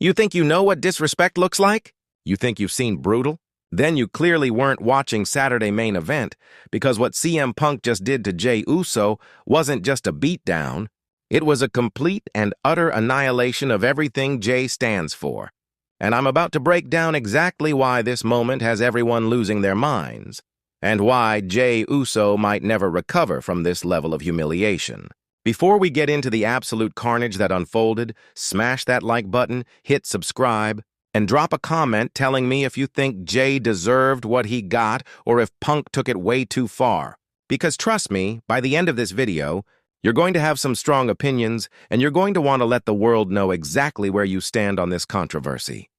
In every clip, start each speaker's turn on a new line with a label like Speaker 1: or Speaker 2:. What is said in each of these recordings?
Speaker 1: You think you know what disrespect looks like? You think you've seen brutal? Then you clearly weren't watching Saturday Main Event, because what CM Punk just did to Jey Uso wasn't just a beatdown. It was a complete and utter annihilation of everything Jey stands for. And I'm about to break down exactly why this moment has everyone losing their minds, and why Jey Uso might never recover from this level of humiliation. Before we get into the absolute carnage that unfolded, smash that like button, hit subscribe, and drop a comment telling me if you think Jey deserved what he got or if Punk took it way too far. Because trust me, by the end of this video, you're going to have some strong opinions, and you're going to want to let the world know exactly where you stand on this controversy.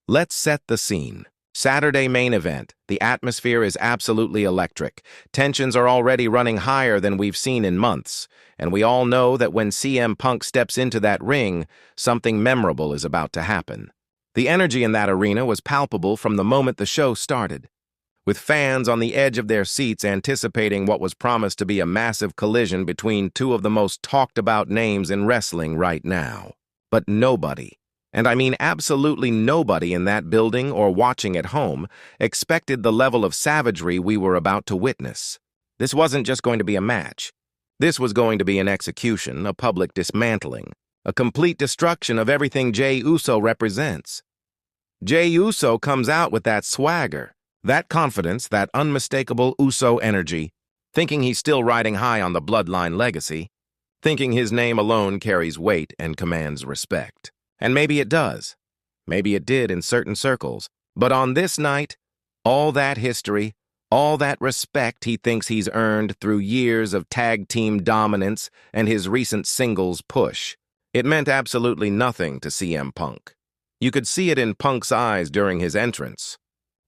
Speaker 1: Let's set the scene. Saturday Main Event. The atmosphere is absolutely electric. Tensions are already running higher than we've seen in months, and we all know that when CM Punk steps into that ring, something memorable is about to happen. The energy in that arena was palpable from the moment the show started, with fans on the edge of their seats anticipating what was promised to be a massive collision between two of the most talked-about names in wrestling right now. But nobody, and I mean absolutely nobody in that building or watching at home, expected the level of savagery we were about to witness. This wasn't just going to be a match. This was going to be an execution, a public dismantling, a complete destruction of everything Jey Uso represents. Jey Uso comes out with that swagger, that confidence, that unmistakable Uso energy, thinking he's still riding high on the bloodline legacy, thinking his name alone carries weight and commands respect. And maybe it does. Maybe it did in certain circles. But on this night, all that history, all that respect he thinks he's earned through years of tag team dominance and his recent singles push, it meant absolutely nothing to CM Punk. You could see it in Punk's eyes during his entrance.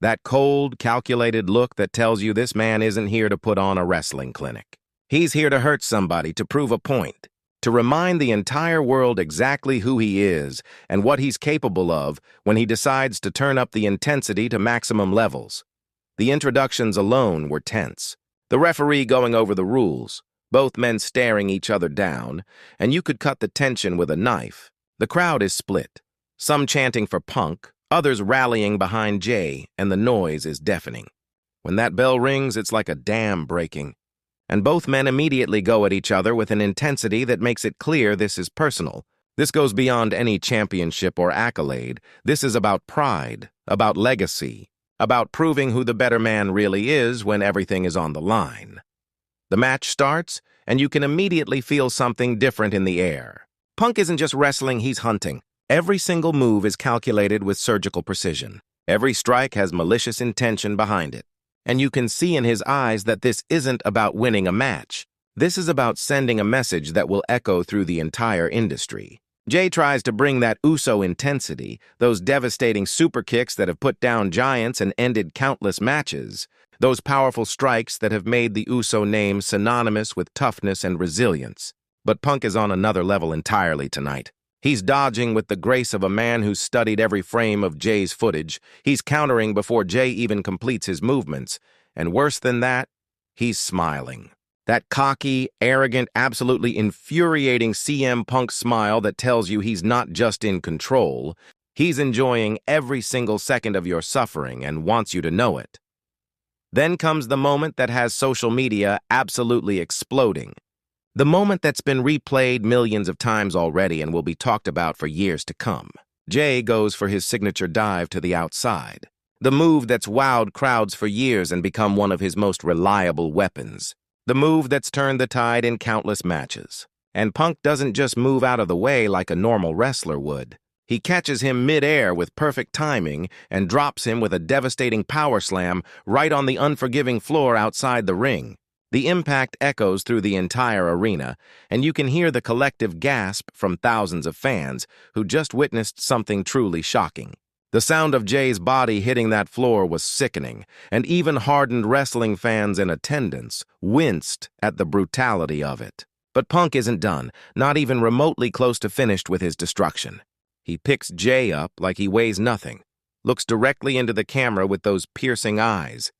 Speaker 1: That cold, calculated look that tells you this man isn't here to put on a wrestling clinic. He's here to hurt somebody, to prove a point, to remind the entire world exactly who he is and what he's capable of when he decides to turn up the intensity to maximum levels. The introductions alone were tense. The referee going over the rules, both men staring each other down, and you could cut the tension with a knife. The crowd is split. Some chanting for Punk, others rallying behind Jey, and the noise is deafening. When that bell rings, it's like a dam breaking. And both men immediately go at each other with an intensity that makes it clear this is personal. This goes beyond any championship or accolade. This is about pride, about legacy, about proving who the better man really is when everything is on the line. The match starts, and you can immediately feel something different in the air. Punk isn't just wrestling, he's hunting. Every single move is calculated with surgical precision. Every strike has malicious intention behind it. And you can see in his eyes that this isn't about winning a match. This is about sending a message that will echo through the entire industry. Jey tries to bring that Uso intensity, those devastating super kicks that have put down giants and ended countless matches, those powerful strikes that have made the Uso name synonymous with toughness and resilience. But Punk is on another level entirely tonight. He's dodging with the grace of a man who's studied every frame of Jey's footage. He's countering before Jey even completes his movements. And worse than that, he's smiling. That cocky, arrogant, absolutely infuriating CM Punk smile that tells you he's not just in control. He's enjoying every single second of your suffering and wants you to know it. Then comes the moment that has social media absolutely exploding. The moment that's been replayed millions of times already and will be talked about for years to come. Jey goes for his signature dive to the outside. The move that's wowed crowds for years and become one of his most reliable weapons. The move that's turned the tide in countless matches. And Punk doesn't just move out of the way like a normal wrestler would. He catches him mid-air with perfect timing and drops him with a devastating power slam right on the unforgiving floor outside the ring. The impact echoes through the entire arena, and you can hear the collective gasp from thousands of fans who just witnessed something truly shocking. The sound of Jey's body hitting that floor was sickening, and even hardened wrestling fans in attendance winced at the brutality of it. But Punk isn't done, not even remotely close to finished with his destruction. He picks Jey up like he weighs nothing, looks directly into the camera with those piercing eyes,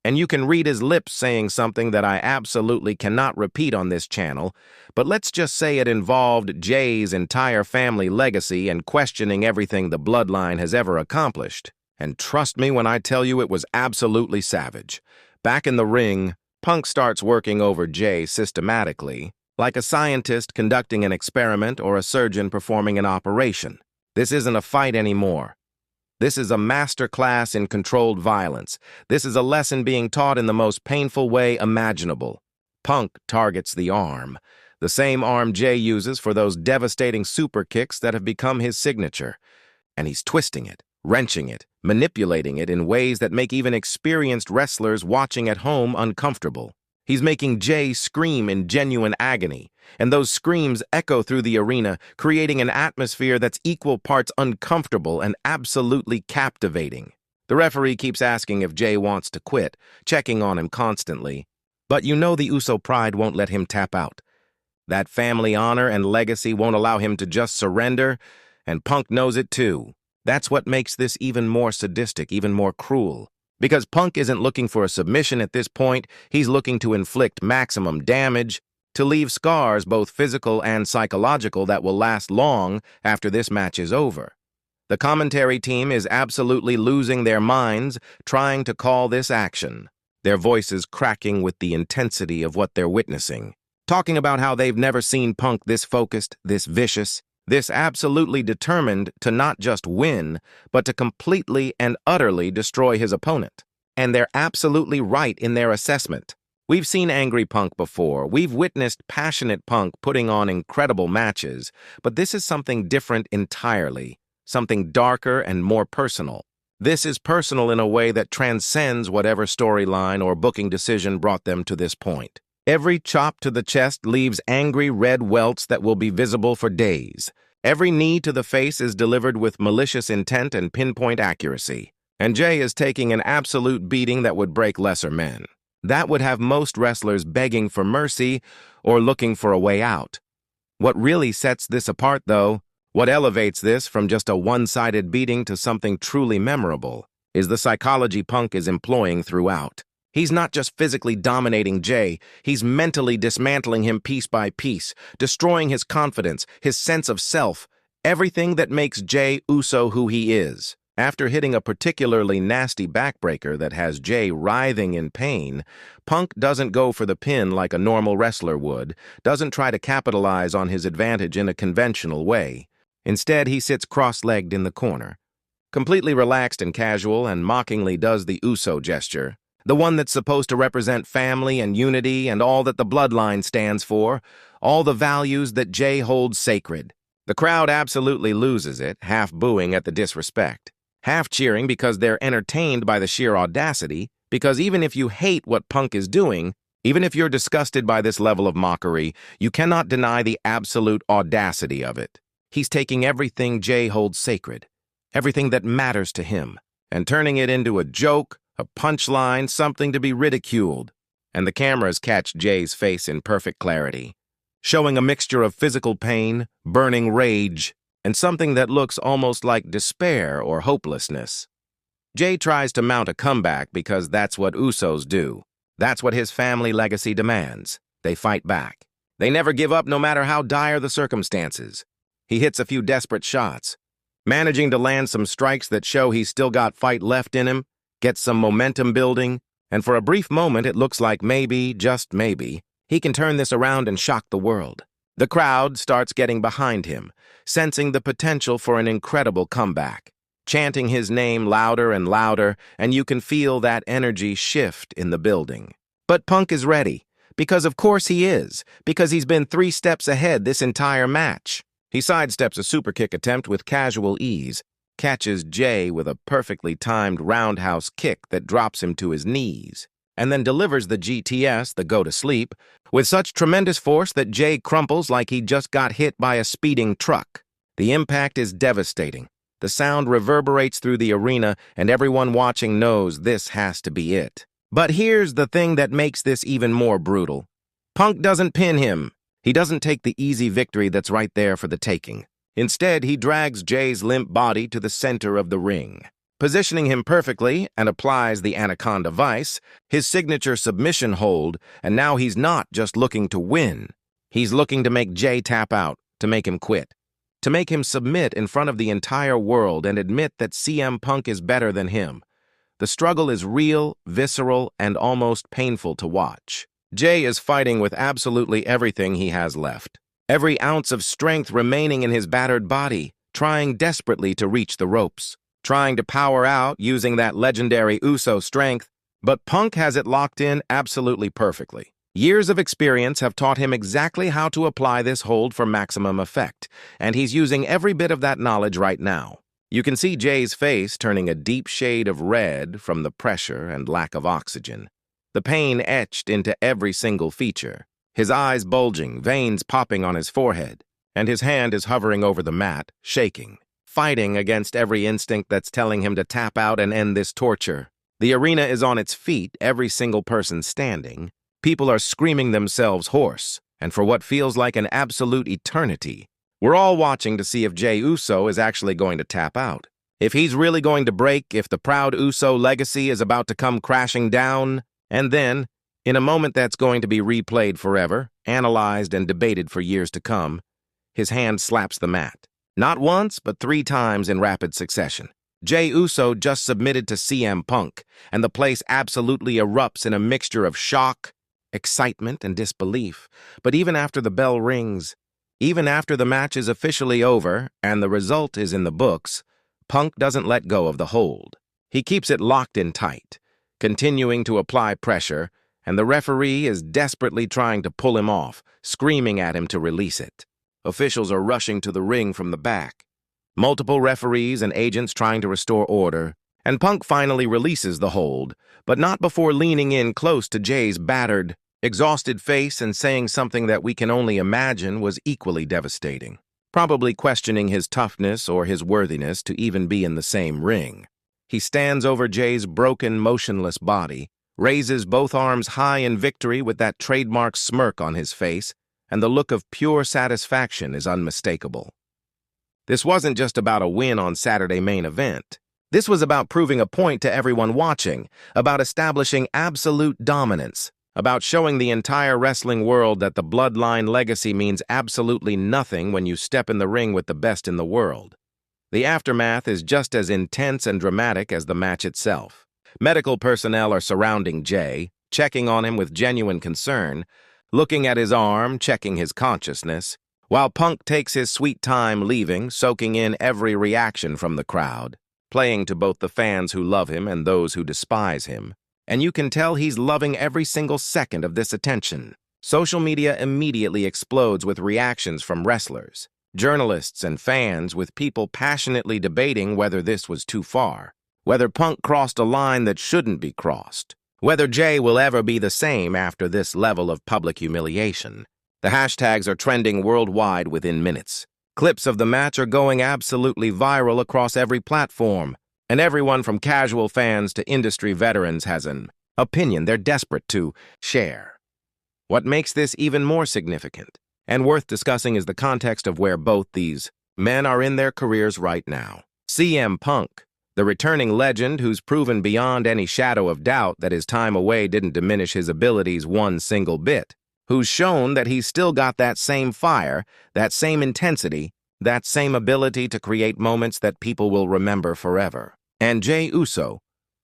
Speaker 1: And you can read his lips saying something that I absolutely cannot repeat on this channel, but let's just say it involved Jay's entire family legacy and questioning everything the bloodline has ever accomplished. And trust me when I tell you it was absolutely savage. Back in the ring, Punk starts working over Jay systematically, like a scientist conducting an experiment or a surgeon performing an operation. This isn't a fight anymore. This is a master class in controlled violence. This is a lesson being taught in the most painful way imaginable. Punk targets the arm, the same arm Jay uses for those devastating super kicks that have become his signature. And he's twisting it, wrenching it, manipulating it in ways that make even experienced wrestlers watching at home uncomfortable. He's making Jay scream in genuine agony, and those screams echo through the arena, creating an atmosphere that's equal parts uncomfortable and absolutely captivating. The referee keeps asking if Jay wants to quit, checking on him constantly. But you know the Uso pride won't let him tap out. That family honor and legacy won't allow him to just surrender, and Punk knows it too. That's what makes this even more sadistic, even more cruel. Because Punk isn't looking for a submission at this point, he's looking to inflict maximum damage, to leave scars both physical and psychological that will last long after this match is over. The commentary team is absolutely losing their minds trying to call this action, their voices cracking with the intensity of what they're witnessing, talking about how they've never seen Punk this focused, this vicious, this absolutely determined to not just win, but to completely and utterly destroy his opponent. And they're absolutely right in their assessment. We've seen angry Punk before. We've witnessed passionate Punk putting on incredible matches, but this is something different entirely, something darker and more personal. This is personal in a way that transcends whatever storyline or booking decision brought them to this point. Every chop to the chest leaves angry red welts that will be visible for days. Every knee to the face is delivered with malicious intent and pinpoint accuracy. And Jay is taking an absolute beating that would break lesser men. That would have most wrestlers begging for mercy or looking for a way out. What really sets this apart, though, what elevates this from just a one-sided beating to something truly memorable, is the psychology Punk is employing throughout. He's not just physically dominating Jay, he's mentally dismantling him piece by piece, destroying his confidence, his sense of self, everything that makes Jay Uso who he is. After hitting a particularly nasty backbreaker that has Jay writhing in pain, Punk doesn't go for the pin like a normal wrestler would, doesn't try to capitalize on his advantage in a conventional way. Instead, he sits cross-legged in the corner, completely relaxed and casual, and mockingly does the Uso gesture. The one that's supposed to represent family and unity and all that the bloodline stands for, all the values that Jay holds sacred. The crowd absolutely loses it, half booing at the disrespect, half cheering because they're entertained by the sheer audacity, because even if you hate what Punk is doing, even if you're disgusted by this level of mockery, you cannot deny the absolute audacity of it. He's taking everything Jay holds sacred, everything that matters to him, and turning it into a joke, a punchline, something to be ridiculed. And the cameras catch Jay's face in perfect clarity, showing a mixture of physical pain, burning rage, and something that looks almost like despair or hopelessness. Jay tries to mount a comeback because that's what Usos do. That's what his family legacy demands. They fight back. They never give up no matter how dire the circumstances. He hits a few desperate shots, managing to land some strikes that show he's still got fight left in him, gets some momentum building, and for a brief moment it looks like maybe, just maybe, he can turn this around and shock the world. The crowd starts getting behind him, sensing the potential for an incredible comeback, chanting his name louder and louder, and you can feel that energy shift in the building. But Punk is ready, because of course he is, because he's been 3 steps ahead this entire match. He sidesteps a superkick attempt with casual ease, catches Jay with a perfectly timed roundhouse kick that drops him to his knees, and then delivers the GTS, the go-to-sleep, with such tremendous force that Jay crumples like he just got hit by a speeding truck. The impact is devastating. The sound reverberates through the arena, and everyone watching knows this has to be it. But here's the thing that makes this even more brutal. Punk doesn't pin him. He doesn't take the easy victory that's right there for the taking. Instead, he drags Jay's limp body to the center of the ring. positioning him perfectly, and applies the Anaconda Vice, his signature submission hold, and now he's not just looking to win. He's looking to make Jay tap out, to make him quit, to make him submit in front of the entire world and admit that CM Punk is better than him. The struggle is real, visceral, and almost painful to watch. Jay is fighting with absolutely everything he has left. Every ounce of strength remaining in his battered body, trying desperately to reach the ropes, trying to power out using that legendary Uso strength, but Punk has it locked in absolutely perfectly. Years of experience have taught him exactly how to apply this hold for maximum effect, and he's using every bit of that knowledge right now. You can see Jay's face turning a deep shade of red from the pressure and lack of oxygen, the pain etched into every single feature, his eyes bulging, veins popping on his forehead, and his hand is hovering over the mat, shaking, fighting against every instinct that's telling him to tap out and end this torture. The arena is on its feet, every single person standing. People are screaming themselves hoarse, and for what feels like an absolute eternity, we're all watching to see if Jey Uso is actually going to tap out. If he's really going to break, if the proud Uso legacy is about to come crashing down, and then, in a moment that's going to be replayed forever, analyzed and debated for years to come, his hand slaps the mat. Not once, but 3 times in rapid succession. Jey Uso just submitted to CM Punk, and the place absolutely erupts in a mixture of shock, excitement, and disbelief. But even after the bell rings, even after the match is officially over and the result is in the books, Punk doesn't let go of the hold. He keeps it locked in tight, continuing to apply pressure, and the referee is desperately trying to pull him off, screaming at him to release it. Officials are rushing to the ring from the back. Multiple referees and agents trying to restore order, and Punk finally releases the hold, but not before leaning in close to Jay's battered, exhausted face and saying something that we can only imagine was equally devastating, probably questioning his toughness or his worthiness to even be in the same ring. He stands over Jay's broken, motionless body, raises both arms high in victory with that trademark smirk on his face, and the look of pure satisfaction is unmistakable. This wasn't just about a win on Saturday Main Event. This was about proving a point to everyone watching, about establishing absolute dominance, about showing the entire wrestling world that the bloodline legacy means absolutely nothing when you step in the ring with the best in the world. The aftermath is just as intense and dramatic as the match itself. Medical personnel are surrounding Jay, checking on him with genuine concern, looking at his arm, checking his consciousness, while Punk takes his sweet time leaving, soaking in every reaction from the crowd, playing to both the fans who love him and those who despise him. And you can tell he's loving every single second of this attention. Social media immediately explodes with reactions from wrestlers, journalists, and fans, with people passionately debating whether this was too far, whether Punk crossed a line that shouldn't be crossed, whether Jay will ever be the same after this level of public humiliation. The hashtags are trending worldwide within minutes. Clips of the match are going absolutely viral across every platform, and everyone from casual fans to industry veterans has an opinion they're desperate to share. What makes this even more significant and worth discussing is the context of where both these men are in their careers right now. CM Punk, the returning legend who's proven beyond any shadow of doubt that his time away didn't diminish his abilities one single bit, who's shown that he's still got that same fire, that same intensity, that same ability to create moments that people will remember forever. And Jey Uso,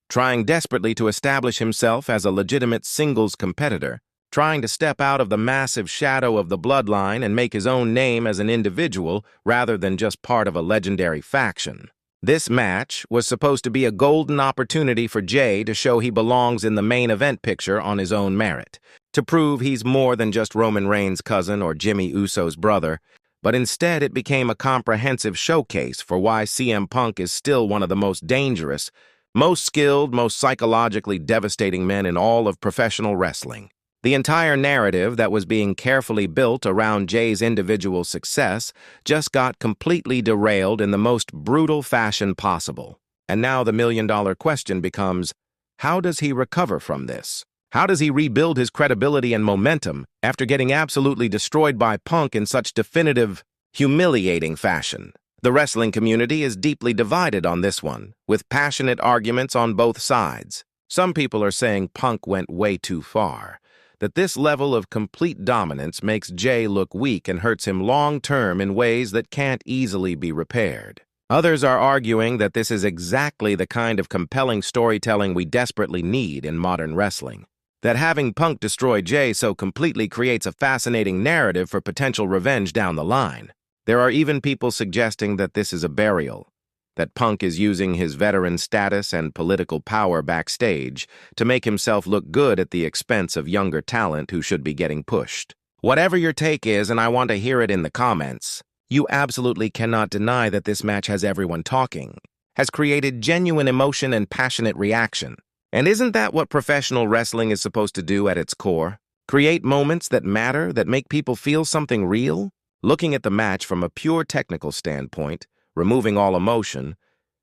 Speaker 1: trying desperately to establish himself as a legitimate singles competitor, trying to step out of the massive shadow of the bloodline and make his own name as an individual rather than just part of a legendary faction. This match was supposed to be a golden opportunity for Jay to show he belongs in the main event picture on his own merit, to prove he's more than just Roman Reigns' cousin or Jimmy Uso's brother, but instead it became a comprehensive showcase for why CM Punk is still one of the most dangerous, most skilled, most psychologically devastating men in all of professional wrestling. The entire narrative that was being carefully built around Jay's individual success just got completely derailed in the most brutal fashion possible. And now the million-dollar question becomes, how does he recover from this? How does he rebuild his credibility and momentum after getting absolutely destroyed by Punk in such definitive, humiliating fashion? The wrestling community is deeply divided on this one, with passionate arguments on both sides. Some people are saying Punk went way too far, that this level of complete dominance makes Jay look weak and hurts him long-term in ways that can't easily be repaired. Others are arguing that this is exactly the kind of compelling storytelling we desperately need in modern wrestling, that having Punk destroy Jay so completely creates a fascinating narrative for potential revenge down the line. There are even people suggesting that this is a burial, that Punk is using his veteran status and political power backstage to make himself look good at the expense of younger talent who should be getting pushed. Whatever your take is, and I want to hear it in the comments, you absolutely cannot deny that this match has everyone talking, has created genuine emotion and passionate reaction. And isn't that what professional wrestling is supposed to do at its core? Create moments that matter, that make people feel something real? Looking at the match from a pure technical standpoint, removing all emotion,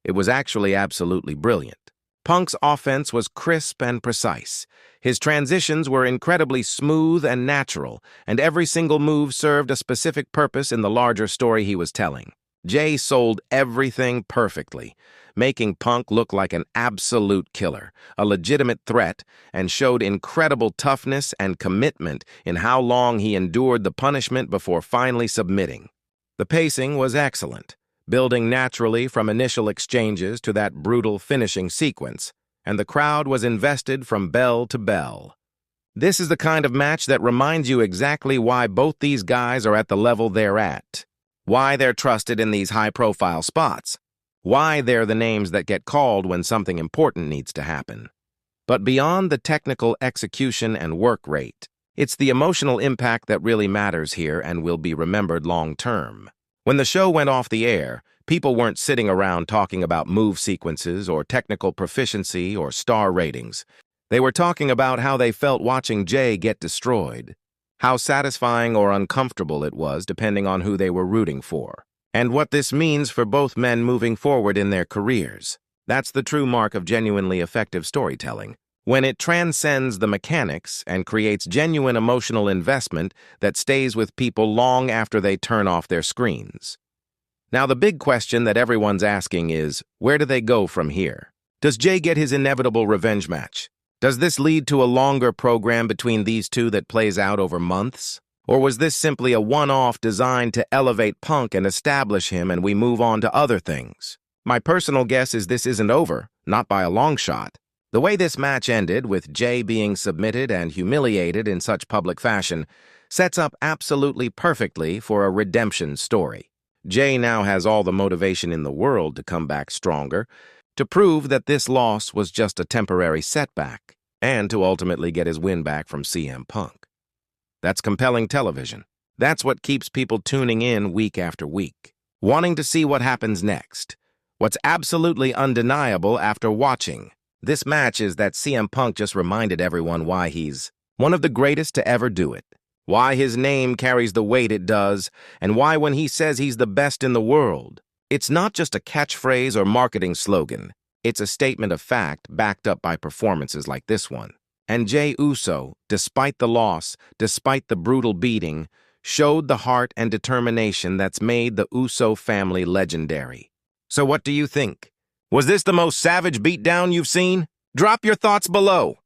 Speaker 1: it was actually absolutely brilliant. Punk's offense was crisp and precise. His transitions were incredibly smooth and natural, and every single move served a specific purpose in the larger story he was telling. Jay sold everything perfectly, making Punk look like an absolute killer, a legitimate threat, and showed incredible toughness and commitment in how long he endured the punishment before finally submitting. The pacing was excellent, building naturally from initial exchanges to that brutal finishing sequence, and the crowd was invested from bell to bell. This is the kind of match that reminds you exactly why both these guys are at the level they're at, why they're trusted in these high-profile spots, why they're the names that get called when something important needs to happen. But beyond the technical execution and work rate, it's the emotional impact that really matters here and will be remembered long-term. When the show went off the air, people weren't sitting around talking about move sequences or technical proficiency or star ratings. They were talking about how they felt watching Jay get destroyed, how satisfying or uncomfortable it was depending on who they were rooting for, and what this means for both men moving forward in their careers. That's the true mark of genuinely effective storytelling, when it transcends the mechanics and creates genuine emotional investment that stays with people long after they turn off their screens. Now, the big question that everyone's asking is, where do they go from here? Does Jay get his inevitable revenge match? Does this lead to a longer program between these two that plays out over months? Or was this simply a one-off designed to elevate Punk and establish him and we move on to other things? My personal guess is this isn't over, not by a long shot. The way this match ended, with Jay being submitted and humiliated in such public fashion, sets up absolutely perfectly for a redemption story. Jay now has all the motivation in the world to come back stronger, to prove that this loss was just a temporary setback, and to ultimately get his win back from CM Punk. That's compelling television. That's what keeps people tuning in week after week, wanting to see what happens next. What's absolutely undeniable after watching this match is that CM Punk just reminded everyone why he's one of the greatest to ever do it, why his name carries the weight it does, and why when he says he's the best in the world, it's not just a catchphrase or marketing slogan. It's a statement of fact backed up by performances like this one. And Jey Uso, despite the loss, despite the brutal beating, showed the heart and determination that's made the Uso family legendary. So what do you think? Was this the most savage beatdown you've seen? Drop your thoughts below.